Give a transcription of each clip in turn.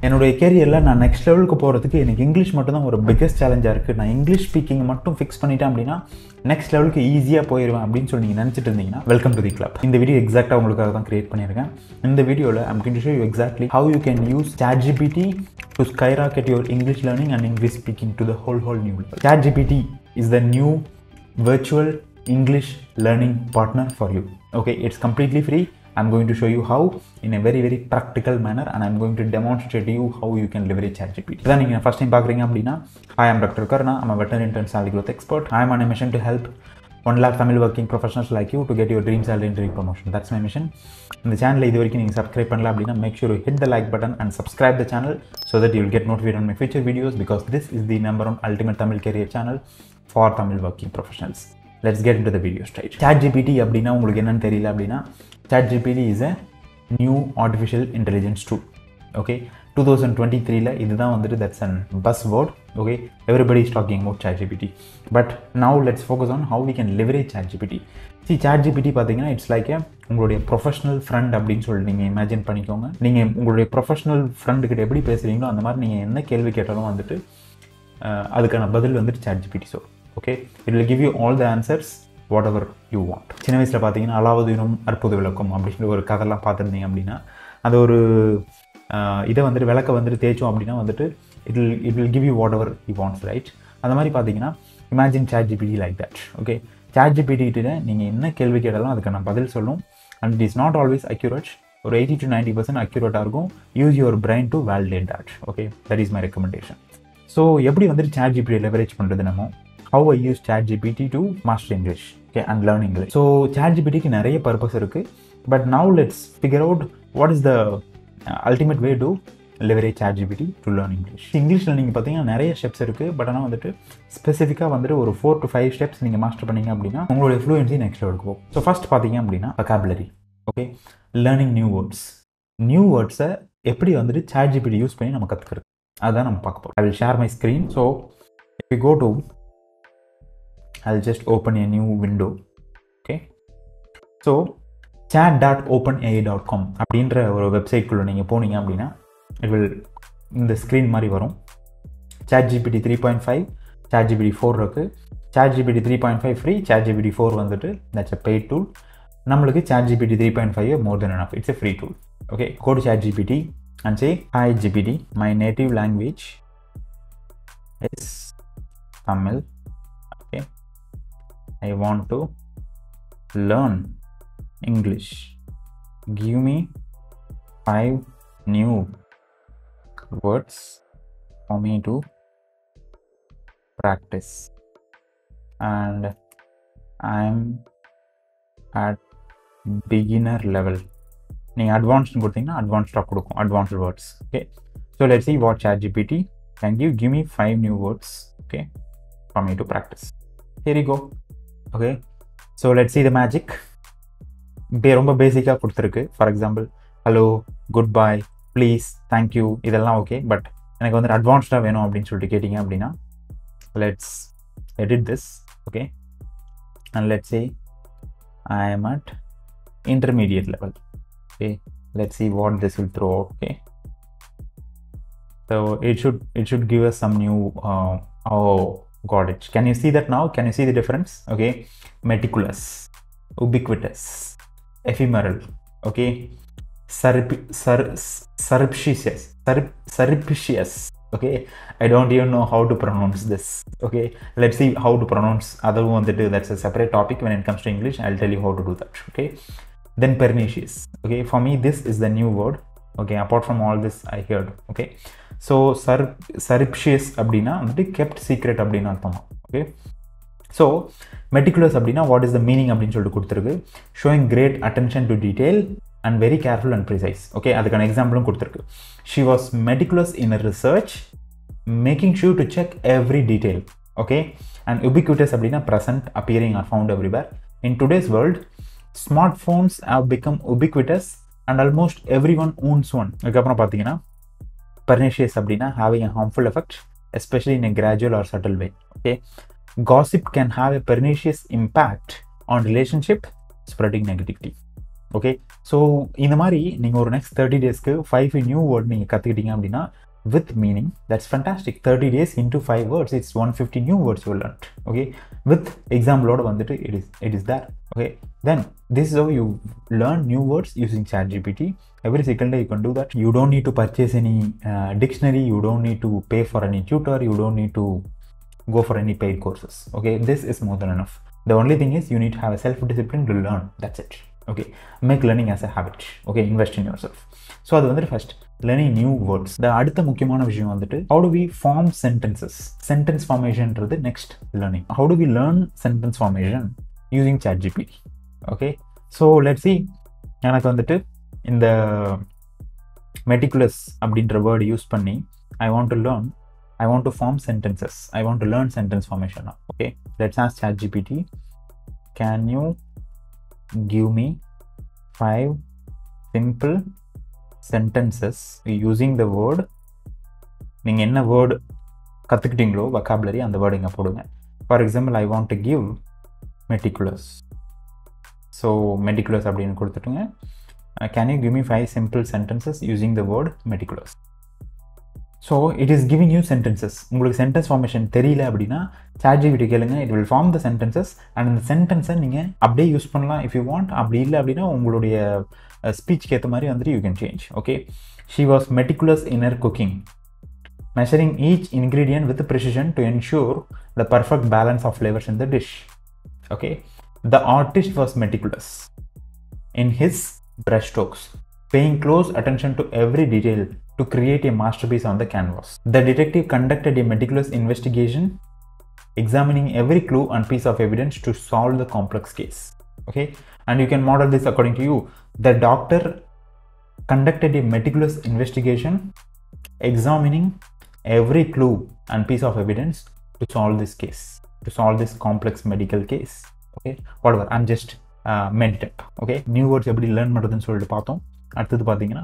என்னுடைய கேரியரில் நான் நெக்ஸ்ட் லெவலுக்கு போகிறதுக்கு எனக்கு இங்கிலீஷ் மட்டும் தான் ஒரு பிக்கஸ்ட் சேலஞ்சாக இருக்குது. நான் இங்கிலீஷ் ஸ்பீக்கிங் மட்டும் ஃபிக்ஸ் பண்ணிட்டேன் அப்படின்னா நெக்ஸ்ட் லெவலுக்கு ஈஸியாக போயிடுவேன் அப்படின்னு சொல்லி நீங்கள் நினச்சிட்டு இருந்தீங்கன்னா வெல்கம் டு தி கிளப். இந்த வீடியோ எக்ஸாக்டாக உங்களுக்காக தான் கிரியேட் பண்ணியிருக்கேன். இந்த வீடியோவில் I'm going to show you exactly how you can use Chat GPT to skyrocket your English learning and English speaking to the whole new level. Chat GPT is the new virtual English learning partner for you. Okay, it's completely free. I'm going to show you how in a very practical manner, and I'm going to demonstrate to you how you can leverage Chat GPT. Then you first time பார்க்குறீங்க அப்படின்னா, hi, I'm Dr. Karuna. I'm a veterinarian and salary growth expert. I'm on a mission to help 1 lakh family working professionals like you to get your dream salary and dream promotion. That's my mission. இந்த சேனலை இது வரைக்கும் நீங்கள் subscribe பண்ணல அப்படின்னா make sure you hit the like button and subscribe the channel so that you will get notified on my future videos, because this is the number one ultimate Tamil career channel for Tamil working professionals. Let's get into the video straight. Chat GPT அப்படின்னா உங்களுக்கு என்னன்னு தெரியல அப்படின்னா, Chat GPT is a new artificial intelligence tool. Okay, 2023 இதுதான் வந்துட்டு that's a buzzword. Okay, everybody is talking about Chat GPT. But now let's focus on how we can leverage Chat GPT. See, Chat GPT பார்த்தீங்கன்னா it's like a உங்களுடைய professional friend அப்படின்னு சொல்லி நீங்கள் imagine பண்ணிக்கோங்க. நீங்கள் உங்களுடைய ப்ரொஃபஷனல் ஃப்ரெண்டுக்கிட்ட எப்படி பேசுகிறீங்களோ அந்த மாதிரி நீங்கள் என்ன கேள்வி கேட்டாலும் வந்துட்டு அதுக்கான பதில் வந்துட்டு Chat GPT சொல்லும். Okay, it will give you all the answers whatever you want. சின்ன வயசில் பார்த்தீங்கன்னா அலாவுதீனும் அற்புத விளக்கம் அப்படின்ற ஒரு கதைலாம் பார்த்துருந்தீங்க அப்படின்னா, அது ஒரு இதை வந்துட்டு விளக்க வந்துட்டு தேய்ச்சோம் அப்படின்னா வந்துட்டு it will give you whatever he wants, right? அந்த மாதிரி பார்த்தீங்கன்னா imagine Chat GPT like that. Okay, Chat GPT கிட்ட நீங்கள் என்ன கேள்வி கேட்டாலும் அதுக்கான பதில் சொல்லும். And it is not always accurate. ஒரு 80 to 90% accurate இருக்கும். Use your brain to validate that. Okay, that is my recommendation. So எப்படி வந்துட்டு Chat GPT leverage பண்ணுறது நம்ம, how I use Chat GPT to master English, okay, and learn English. So Chat GPT க்கு நிறைய purpose இருக்கு, but now let's figure out what is the ultimate way to leverage Chat GPT to learn English. English learning பார்த்தீங்கன்னா நிறைய steps இருக்கு, but ஆனால் வந்துட்டு ஸ்பெசிஃபிக்காக வந்துட்டு ஒரு 4 to 5 ஸ்டெப்ஸ் நீங்கள் மாஸ்டர் பண்ணீங்க அப்படின்னா உங்களுடைய ஃப்ளூயன்சி நெக்ஸ்ட் லெவலுக்கு போகும். ஸோ ஃபர்ஸ்ட் பார்த்தீங்க அப்படின்னா vocabulary. ஓகே, லேர்னிங் நியூ வேர்ட்ஸை எப்படி வந்துட்டு Chat GPT யூஸ் பண்ணி நம்ம கற்றுக்கிறது, அதுதான் நம்ம பார்க்க போகிறோம். I will share my screen. So if you go to, I'll just open a new window. Okay, so chat.openai.com அப்படின்ற ஒரு வெப்சைட்குள்ளே நீங்கள் போனீங்க அப்படின்னா it will இந்த ஸ்க்ரீன் மாதிரி வரும். Chat GPT 3.5, Chat GPT 4 இருக்குது. Chat GPT 3.5 free, Chat GPT 4 வந்துட்டு that's a paid tool. நம்மளுக்கு Chat GPT 3.5 more than enough. It's a free tool. Okay, go to Chat GPT and say, hi GPT, my native language is Tamil. Okay, I want to learn English. Give me 5 new words for me to practice. And I'm at beginner level. நீங்கள் அட்வான்ஸ்னு கொடுத்தீங்கன்னா அட்வான்ஸ்டாக கொடுக்கும், advanced words. Okay, so let's see what Chat GPT can give me 5 new words, okay, for me to practice. Here you go. Okay, so let's see the magic. ரொம்ப பேசிக்காக கொடுத்துருக்கு. For example hello, good bye, please, thank you, இதெல்லாம் okay. But எனக்கு வந்து அட்வான்ஸ்டாக வேணும் அப்படின்னு சொல்லிட்டு கேட்டிங்க அப்படின்னா let's edit this. Okay, and let's say I am at intermediate level. Okay, let's see what this will throw out. Okay, so it should give us some new oh, got it. Can you see that now? Can you see the difference? Okay, meticulous, ubiquitous, ephemeral. Okay, surreptitious. Okay, I don't even know how to pronounce this. Okay, let's see how to pronounce other one. That's a separate topic. When it comes to English, I'll tell you how to do that. Okay, then pernicious. Okay, for me this is the new word. Okay, apart from all this I heard. Okay, so surreptitious அப்படின்னா வந்துட்டு kept secret அப்படின்னு அர்த்தம். Okay, so meticulous அப்படின்னா what is the meaning அப்படின்னு சொல்லிட்டு கொடுத்துருக்கு. Showing great attention to detail and very careful and precise. Okay, அதுக்கான எக்ஸாம்பிளும் கொடுத்துருக்கு. She was meticulous in her research, making sure to check every detail. Okay, and ubiquitous அப்படின்னா present, appearing or found everywhere. In today's world, smartphones have become ubiquitous and almost everyone owns one. அதுக்கப்புறம் பார்த்தீங்கன்னா pernicious அப்படின்னா having a harmful effect, especially in a gradual or subtle way. Okay, gossip can have a pernicious impact on relationship, spreading negativity. Okay, so இந்த மாதிரி நீங்கள் ஒரு next 30 டேஸ்க்கு 5 new word நீங்கள் கற்றுக்கிட்டீங்க அப்படின்னா with meaning, that's fantastic. 30 days into 5 words, it's 150 new words you learned. Okay, with example order vandu it is there. Okay, then this is how you learn new words using Chat GPT. Every second day you can do that. You don't need to purchase any dictionary, you don't need to pay for any tutor, you don't need to go for any paid courses. Okay, this is more than enough. The only thing is you need to have a self discipline to learn. That's it. Okay, make learning as a habit. Okay, invest in yourself. So அது வந்துட்டு first learning new words. The அடுத்த முக்கியமான விஷயம் வந்துட்டு how do we form sentences. Sentence formationன்றது next learning. How do we learn sentence formation using Chat GPT? Okay, so let's see. எனக்கு வந்துட்டு இந்த meticulous அப்படின்ற வேர்டு யூஸ் பண்ணி I want to form sentences. I want to learn sentence formation now. Okay, let's ask Chat GPT, can you give me 5 simple sentences using the word. நீங்கள் என்ன word கற்றுக்கிட்டீங்களோ vocabulary அந்த word இங்கே போடுங்க. For example I want to give meticulous. So meticulous அப்படின்னு கொடுத்துட்டுங்க. Can you give me 5 simple sentences using the word meticulous? So it is giving you sentences. உங்களுக்கு sentence formation தெரியல அப்படின்னா Chat GPT கேளுங்க, it will form the sentences and அந்த சென்டென்ஸை நீங்கள் அப்படியே use பண்ணலாம் இஃப் யூ வாண்ட். அப்படி இல்லை அப்படின்னா உங்களுடைய ஸ்பீச்சுக்கு ஏற்ற மாதிரி வந்துட்டு you can change. Okay, she was meticulous in her cooking, measuring each ingredient with precision to ensure the perfect balance of flavours in the dish. Okay, the artist was meticulous in his brushstrokes, paying close attention to every detail to create a masterpiece on the canvas. The detective conducted a meticulous investigation, examining every clue and piece of evidence to solve the complex case. Okay, and you can model this according to you. The doctor conducted a meticulous investigation, examining every clue and piece of evidence to solve this case, to solve this complex medical case. Okay, whatever, I'm just மென்டப். Okay, new words எப்படி learn பண்ணுறதுன்னு சொல்லிட்டு பார்த்தோம். அடுத்தது பார்த்தீங்கன்னா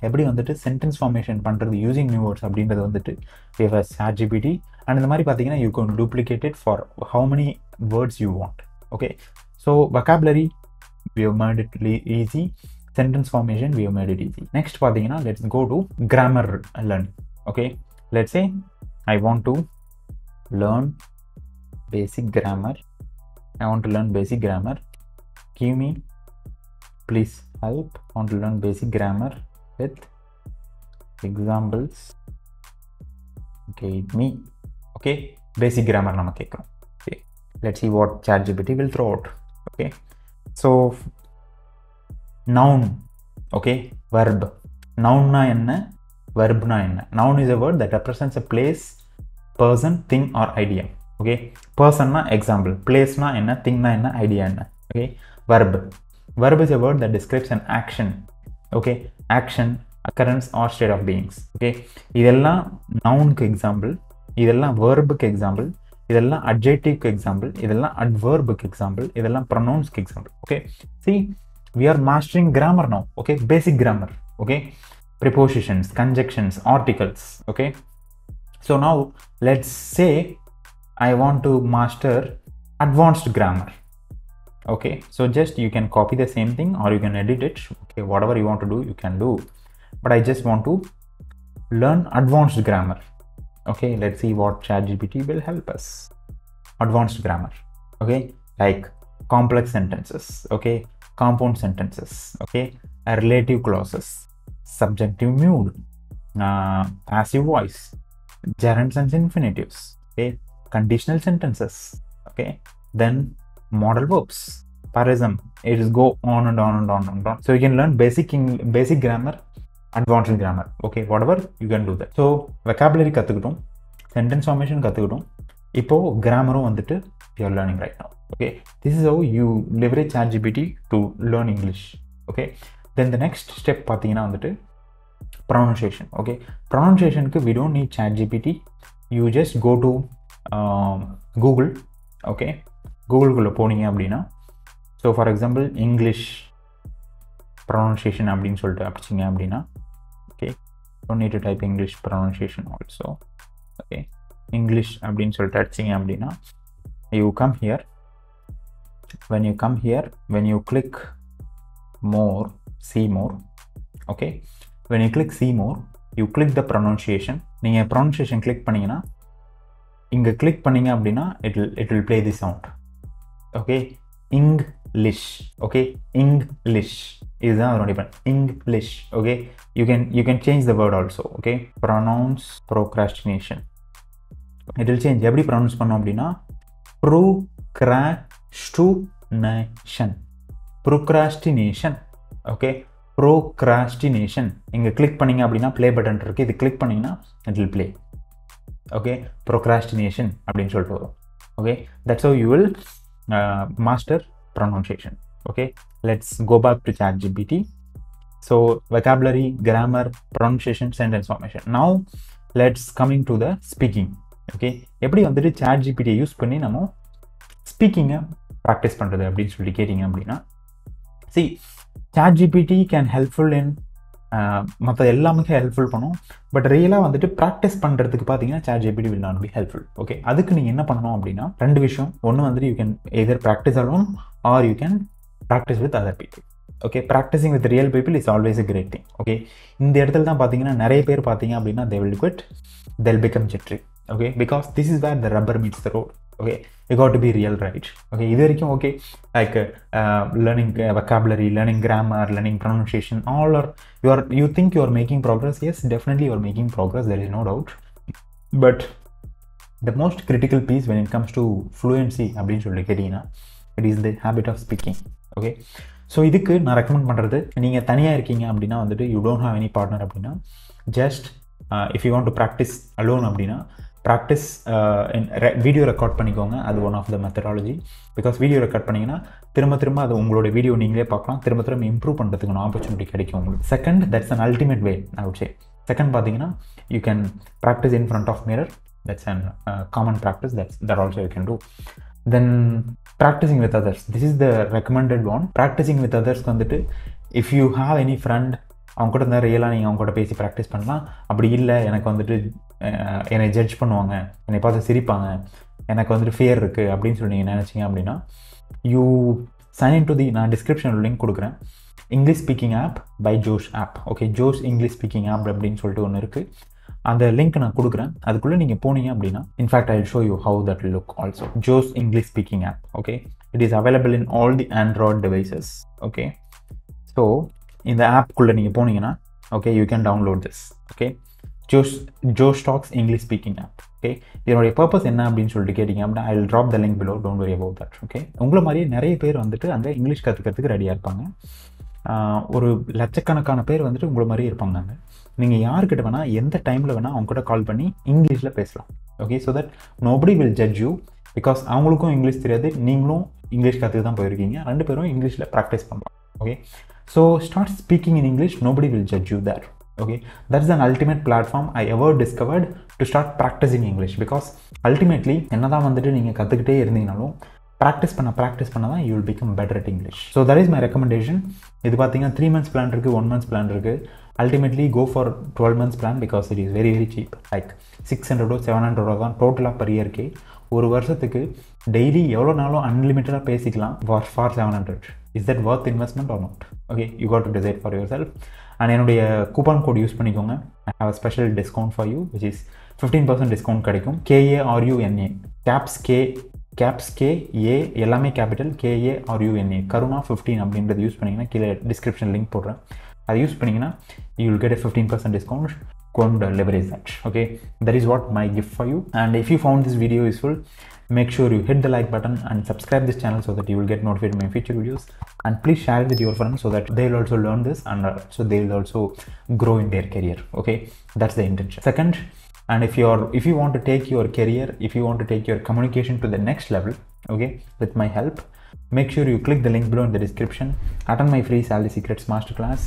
எப்படி வந்துட்டு sentence formation பண்ணுறது யூசிங் நியூ வேர்ட்ஸ் அப்படின்றது வந்துட்டு Chat GPT. அண்ட் இந்த மாதிரி பார்த்தீங்கன்னா you can duplicate it for how many words you want. Okay, so vocabulary we have made it easy, sentence formation we have made it easy. Next பார்த்தீங்கன்னா let's go to grammar learning. Okay, let's say I want to learn basic grammar. Give me, please help. I want to learn basic grammar with examples. Guide me. Okay, basic grammar nama kekrom. Okay, let's see what Chat GPT will throw out. Okay, so noun. Okay, verb. Noun na enna, verb na enna. Noun is a word that represents a place, person, thing or idea. Okay, person na example, place na enna, thing na enna, idea enna. Okay, verb is a word that describes an action. Okay, action, occurrence or state of beings. Okay, இதெல்லாம் நவுனுக்கு example, இதெல்லாம் வேர்புக்கு example, இதெல்லாம் அட்ஜெக்டிவ்க்கு example, இதெல்லாம் அட்வர்புக்கு example, இதெல்லாம் ப்ரொனவுன்ஸ்க்கு example. Okay, see, we are mastering grammar now. Okay, basic grammar. Okay, prepositions, conjunctions, articles. Okay, so now let's say I want to master advanced grammar. Okay, so just you can copy the same thing or you can edit it. Okay, whatever you want to do you can do, but I just want to learn advanced grammar. Okay, let's see what Chat GPT will help us. Advanced grammar. Okay, like complex sentences. Okay, compound sentences. Okay, relative clauses, subjunctive mood, passive voice, gerunds and infinitives. Okay, conditional sentences. Okay, then modal verbs, parism. It is go on and on and on and on. So you can learn basic grammar, advanced grammar. Okay, whatever you can do that. So vocabulary கத்துக்கிட்டோம், sentence formation கத்துக்கிட்டோம், இப்போ grammar வந்துட்டு you are learning right now. Okay, this is how you leverage Chat GPT to learn English. Okay, then the next step பார்த்தீங்கன்னா வந்துட்டு pronunciation. Okay, pronunciationக்கு we don't need Chat GPT. You just go to Google. Okay, கூகுள்குள்ளே போனீங்க அப்படின்னா, so for example English pronunciation அப்படின்னு சொல்லிட்டு அடிச்சிங்க அப்படின்னா, okay, don't need to type English pronunciation also. Okay, English அப்படின்னு சொல்லிட்டு அடிச்சிங்க அப்படின்னா, you come here. when you click more, see more. Okay, when you click see more, you click the pronunciation. நீங்கள் pronunciation click பண்ணிங்கன்னா இங்கே click பண்ணிங்க அப்படின்னா it will play the sound. Okay, English. Okay, English இதுதான் அதனுடைய English. Okay, you can change the word also. Okay, pronounce procrastination. It will change. எப்படி pronounce பண்ணோம் அப்படின்னா procrastination. Okay, procrastination. இங்கே கிளிக் பண்ணிங்க அப்படின்னா ப்ளே பட்டன் இருக்குது, இது கிளிக் பண்ணிங்கன்னா it will play. Okay, procrastination அப்படின்னு சொல்லிட்டு வரும். Okay, that's how you will master pronunciation. Okay, let's go back to Chat GPT. So vocabulary, grammar, pronunciation, sentence formation. Now let's coming to the speaking. Okay, எப்படி வந்துட்டு Chat GPT use பண்ணி நம்ம ஸ்பீக்கிங்கை practice பண்ணுறது அப்படின்னு சொல்லி கேட்டிங்க அப்படின்னா, see, Chat GPT can helpful in மற்ற எல்லாமே ஹெல்ப்ஃபுல் பண்ணும். பட் ரியலாக வந்துட்டு ப்ராக்டிஸ் பண்ணுறதுக்கு பார்த்தீங்கன்னா Chat GPT will not be helpful. Okay, அதுக்கு நீங்கள் என்ன பண்ணணும் அப்படின்னா ரெண்டு விஷயம். ஒன்று வந்துட்டு you can either practice alone or you can practice with other people. Okay, practising with real people is always a great thing. Okay, இந்த இடத்துல தான் பார்த்தீங்கன்னா நிறைய பேர் பார்த்தீங்க அப்படின்னா they will quit, they'll become jittery. Okay, because this is where the rubber meets the road. Okay, you got to be real, right? Okay, இது வரைக்கும் okay, like learning vocabulary, learning grammar, learning pronunciation, all are you think you are making progress. Yes, definitely you are making progress, there is no doubt. But the most critical piece when it comes to fluency அப்படின்னு சொல்லி கேட்டிங்கன்னா it is the habit of speaking. Okay, so இதுக்கு நான் recommend பண்ணுறது, நீங்கள் தனியாக இருக்கீங்க அப்படின்னா வந்துட்டு you don't have any partner அப்படின்னா just if you want to practice alone அப்படின்னா ப்ராக்டிஸ் வீடியோ ரெக்கார்ட் பண்ணிக்கோங்க. அது one of the methodology. Because video record பண்ணிங்கன்னா திரும்ப அது உங்களோட வீடியோ நீங்களே பார்க்கலாம், திரும்ப இம்ப்ரூவ் பண்ணுறதுக்கான ஆப்பர்ச்சுனிட்டி கிடைக்கும் உங்களுக்கு. Second, that's an ultimate way I would say. Second பார்த்தீங்கன்னா you can practice in front of mirror. That's an common practice. That also you can do. Then practising with others, this is the recommended one. Practising with அதர்ஸ்க்கு வந்துட்டு if you have any friend, அவங்க கூட இருந்தால் ரியலாக நீங்கள் அவங்க கூட பேசி ப்ராக்டிஸ் பண்ணலாம். அப்படி இல்லை எனக்கு வந்துட்டு என்னை ஜட்ஜ் பண்ணுவாங்க, என்னை பார்த்து சிரிப்பாங்க, எனக்கு வந்துட்டு ஃபியர் இருக்குது அப்படின்னு சொல்லி நீங்கள் நினச்சிங்க அப்படின்னா யூ சைன் டு தி, நான் டிஸ்கிரிப்ஷனில் லிங்க் கொடுக்குறேன், English speaking app by Josh app. Okay, Josh English speaking app அப்படின்னு சொல்லிட்டு ஒன்று இருக்குது. அந்த லிங்க் நான் கொடுக்குறேன். அதுக்குள்ளே நீங்கள் போனீங்க அப்படின்னா in fact I will show you how that look also. Josh English speaking app. Okay, it is available in all the android devices. Okay, so இந்த ஆப்குள்ளே நீங்கள் போனீங்கன்னா okay you can download this. Okay, Josh talks English speaking app. Okay, இதனுடைய purpose என்ன அப்படின்னு சொல்லிட்டு கேட்டிங்க அப்படின்னா I will drop the link below, don't worry about that. Okay, உங்களை மாதிரியே நிறைய பேர் வந்துட்டு அங்கே இங்கிலீஷ் கற்றுக்கிறதுக்கு ரெடியாக இருப்பாங்க. ஒரு லட்சக்கணக்கான பேர் வந்துட்டு உங்களை மாதிரியே இருப்பாங்க அங்கே. நீங்கள் யார்கிட்ட வேணால் எந்த டைமில் வேணால் அவங்க கூட கால் பண்ணி இங்கிலீஷில் பேசலாம். Okay, so that nobody will judge you. Because அவங்களுக்கும் இங்கிலீஷ் தெரியாது, நீங்களும் இங்கிலீஷ் கற்றுக்க தான் போயிருக்கீங்க, ரெண்டு பேரும் இங்கிலீஷில் ப்ராக்டிஸ் பண்ணுறோம். Okay, so start speaking in English, nobody will judge you there. Okay, that's an ultimate platform I ever discovered to start practicing English. Because ultimately என்னதான் வந்துட்டு நீங்கள் கற்றுக்கிட்டே இருந்தீங்கனாலும் ப்ராக்டிஸ் பண்ண தான் you will become better at English. So that is my recommendation. இது பார்த்தீங்கன்னா 3 months plan இருக்குது, 1 month plan இருக்குது. Ultimately go for 12 months plan because it is very very cheap. Like 600 700 தான் டோட்டலாக per year-க்கு. ஒரு வருஷத்துக்கு டெய்லி எவ்வளோ நாளும் அன்லிமிட்டடாக பேசிக்கலாம் for 700. Is that worth investment or not? Okay, you got to decide for yourself. And என்னுடைய coupon code use பண்ணிக்கோங்க. I have a special discount for you which is 15% discount கிடைக்கும். KARUNA, கேப்ஸ் KA எல்லாமே capital, KARUNA Karuna 15 அப்படின்றது use பண்ணிங்கன்னா கீழே description link போடுறேன். அதை use பண்ணிங்கன்னா you will get a 15% discount. Go and leverage that. Okay, that is what my gift for you. And if you found this video useful, make sure you hit the like button and subscribe this channel so that you will get notified my future videos. And please share it with your friends so that they will also learn this and so they will also grow in their career. Okay, that's the intention. Second, and if you want to take your career, if you want to take your communication to the next level, okay, with my help, make sure you click the link below in the description. Attend my free Salary Secrets Masterclass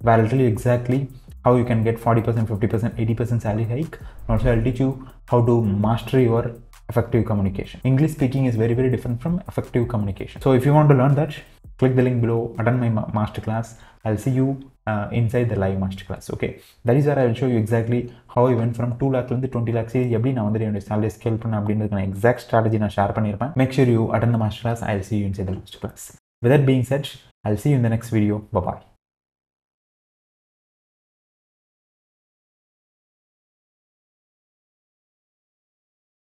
where I'll tell you exactly how you can get 40%, 50%, 80% salary hike. Also, I'll teach you how to master your effective communication. English speaking is very very different from effective communication. So if you want to learn that, click the link below, attend my masterclass. I'll see you inside the live masterclass. Okay, that is where I will show you exactly how I went from 2 lakh to 20 lakhs. எப்படி நான் வந்து என்னோட salary scale பண்ண அப்படின்றதுக்கான exact strategy நான் share பண்ணியிருப்பேன். Make sure you attend the masterclass. I'll see you inside the masterclass. With that being said, I'll see you in the next video. Bye-bye.